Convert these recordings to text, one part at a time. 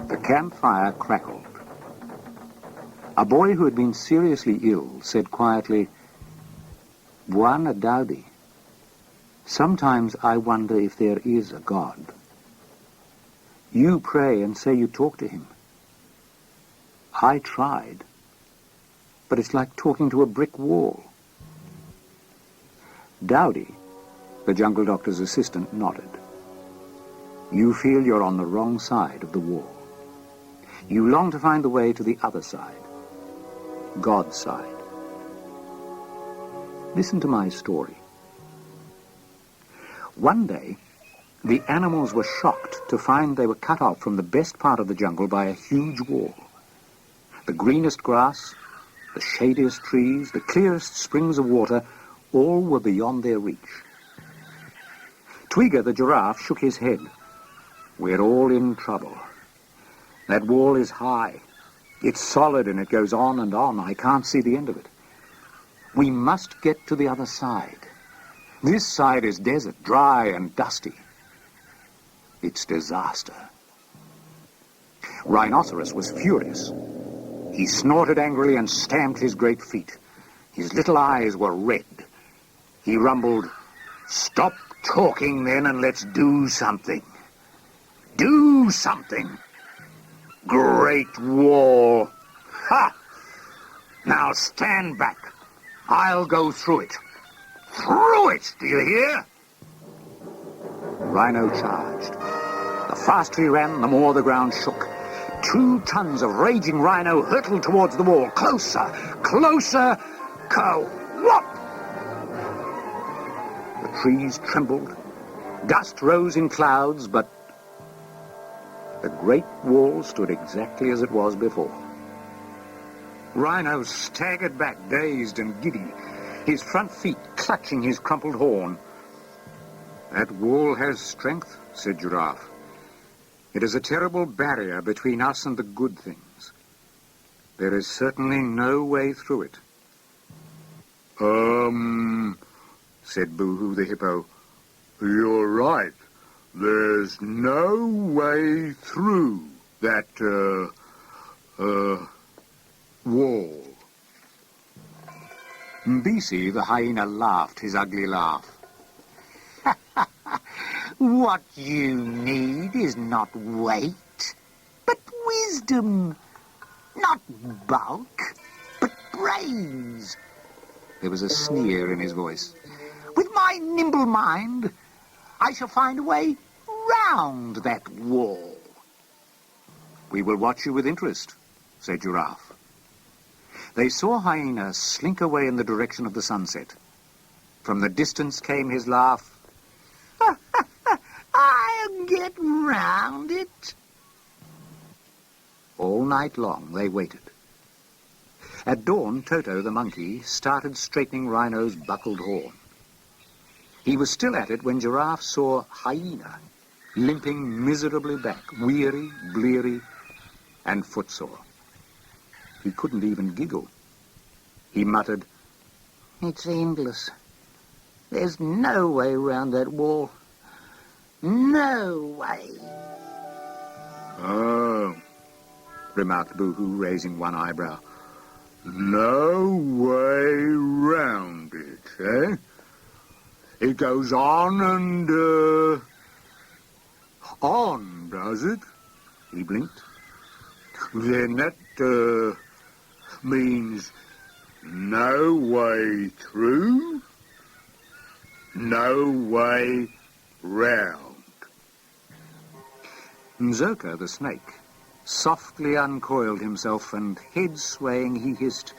The campfire crackled. A boy who had been seriously ill said quietly, "Buana Daudi, sometimes I wonder if there is a God. You pray and say you talk to him. I tried, but it's like talking to a brick wall." Daudi, the jungle doctor's assistant, nodded. "You feel you're on the wrong side of the wall. You long to find the way to the other side, God's side. Listen to my story. One day, the animals were shocked to find they were cut off from the best part of the jungle by a huge wall. The greenest grass, the shadiest trees, the clearest springs of water, all were beyond their reach. Twiga the giraffe shook his head. "We're all in trouble. That wall is high. It's solid and it goes on and on. I can't see the end of it. We must get to the other side. This side is desert, dry and dusty. It's disaster." Rhinoceros was furious. He snorted angrily and stamped his great feet. His little eyes were red. He rumbled, "Stop talking then and let's do something. Do something. Great wall. Ha! Now stand back. I'll go through it. Through it, do you hear?" Rhino charged. The faster he ran, the more the ground shook. 2 tons of raging rhino hurtled towards the wall. Closer, closer, ka-whop! The trees trembled. Dust rose in clouds, but the great wall stood exactly as it was before. Rhino staggered back, dazed and giddy, his front feet clutching his crumpled horn. "That wall has strength," said Giraffe. "It is a terrible barrier between us and the good things. There is certainly no way through it." Said Boo-hoo the hippo. "You're right. There's no way through that, wall." Mbisi the hyena laughed his ugly laugh. "What you need is not weight, but wisdom. Not bulk, but brains." There was a sneer in his voice. "With my nimble mind, I shall find a way round that wall." "We will watch you with interest," said Giraffe. They saw Hyena slink away in the direction of the sunset. From the distance came his laugh. "I'll get round it." All night long they waited. At dawn, Toto the monkey started straightening Rhino's buckled horn. He was still at it when Giraffe saw Hyena limping miserably back, weary, bleary, and footsore. He couldn't even giggle. He muttered, "It's endless. There's no way round that wall. No way." "Oh," remarked Boo-hoo, raising one eyebrow. "No way round it, eh? It goes on and, on, does it?" He blinked. "Then that, means no way through, no way round." Nzoka the snake softly uncoiled himself, and head swaying he hissed,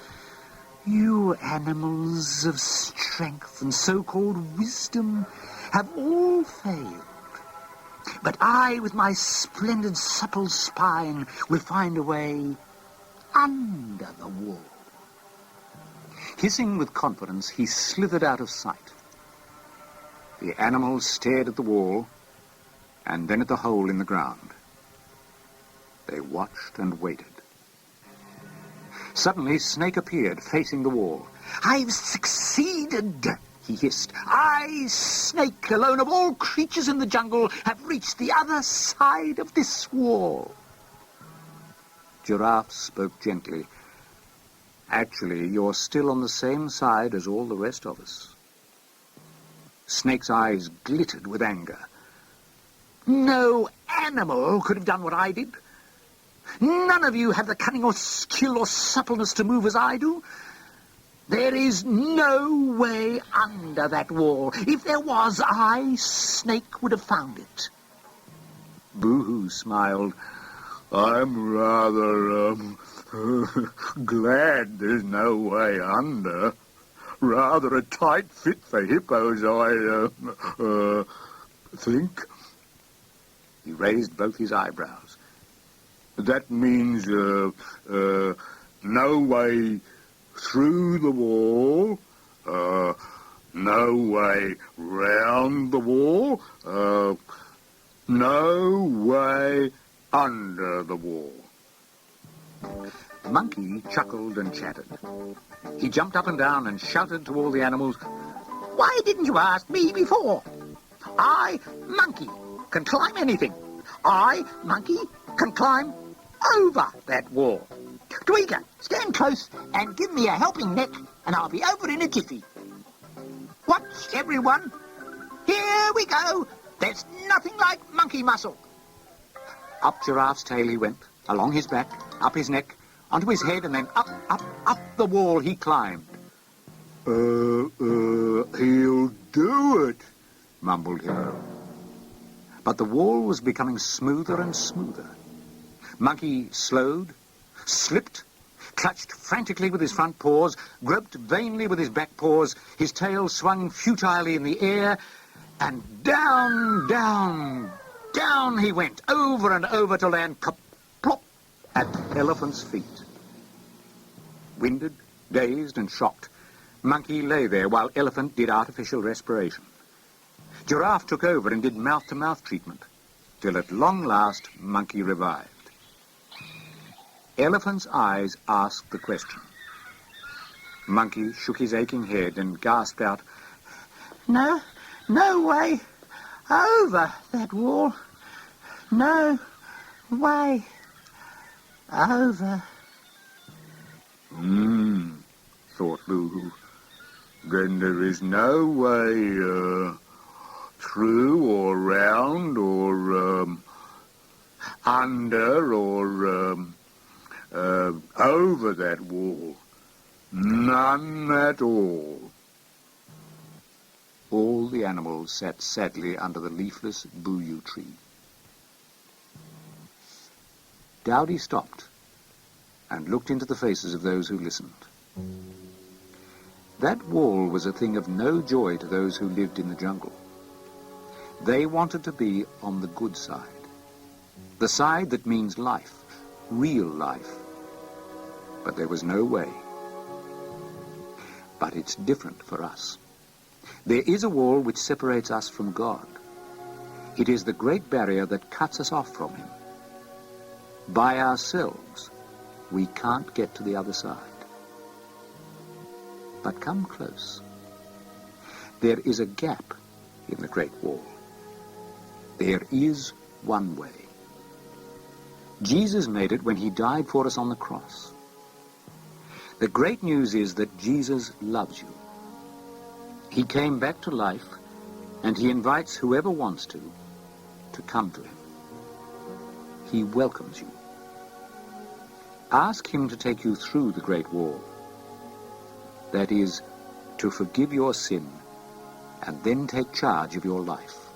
"You animals of strength and so-called wisdom have all failed. But I, with my splendid supple spine, will find a way under the wall." Hissing with confidence, he slithered out of sight. The animals stared at the wall and then at the hole in the ground. They watched and waited. Suddenly, Snake appeared, facing the wall. "I've succeeded," he hissed. "I, Snake, alone of all creatures in the jungle, have reached the other side of this wall." Giraffe spoke gently. "Actually, you're still on the same side as all the rest of us." Snake's eyes glittered with anger. "No animal could have done what I did. None of you have the cunning or skill or suppleness to move as I do. There is no way under that wall. If there was, I, Snake, would have found it." Boo-hoo smiled. "I'm rather, glad there's no way under. Rather a tight fit for hippos, I think." He raised both his eyebrows. "That means, no way through the wall, no way round the wall, no way under the wall." Monkey chuckled and chattered. He jumped up and down and shouted to all the animals, "Why didn't you ask me before? I, Monkey, can climb anything. I, Monkey, can climb over that wall. Tweaker, stand close and give me a helping neck, and I'll be over in a jiffy. Watch, everyone. Here we go. There's nothing like monkey muscle." Up Giraffe's tail he went, along his back, up his neck, onto his head, and then up, up, up the wall he climbed. He'll do it," mumbled Hippo. But the wall was becoming smoother and smoother. Monkey slowed, slipped, clutched frantically with his front paws, groped vainly with his back paws, his tail swung futilely in the air, and down, down, down he went, over and over to land plop at the elephant's feet. Winded, dazed, and shocked, Monkey lay there while Elephant did artificial respiration. Giraffe took over and did mouth-to-mouth treatment, till at long last Monkey revived. Elephant's eyes asked the question. Monkey shook his aching head and gasped out, No way over that wall. No way over." Thought Boo-hoo. "Then there is no way, through or round or, under or, over that wall. None at all." All the animals sat sadly under the leafless boo-yew tree. Dowdy stopped and looked into the faces of those who listened. That wall was a thing of no joy to those who lived in the jungle. They wanted to be on the good side, the side that means life, real life. But there was no way. But it's different for us. There is a wall which separates us from God. It is the great barrier that cuts us off from him. By ourselves, we can't get to the other side. But come close. There is a gap in the Great Wall. There is one way. Jesus made it when he died for us on the cross. The great news is that Jesus loves you. He came back to life, and he invites whoever wants to come to him. He welcomes you. Ask him to take you through the Great Wall. That is, to forgive your sin and then take charge of your life.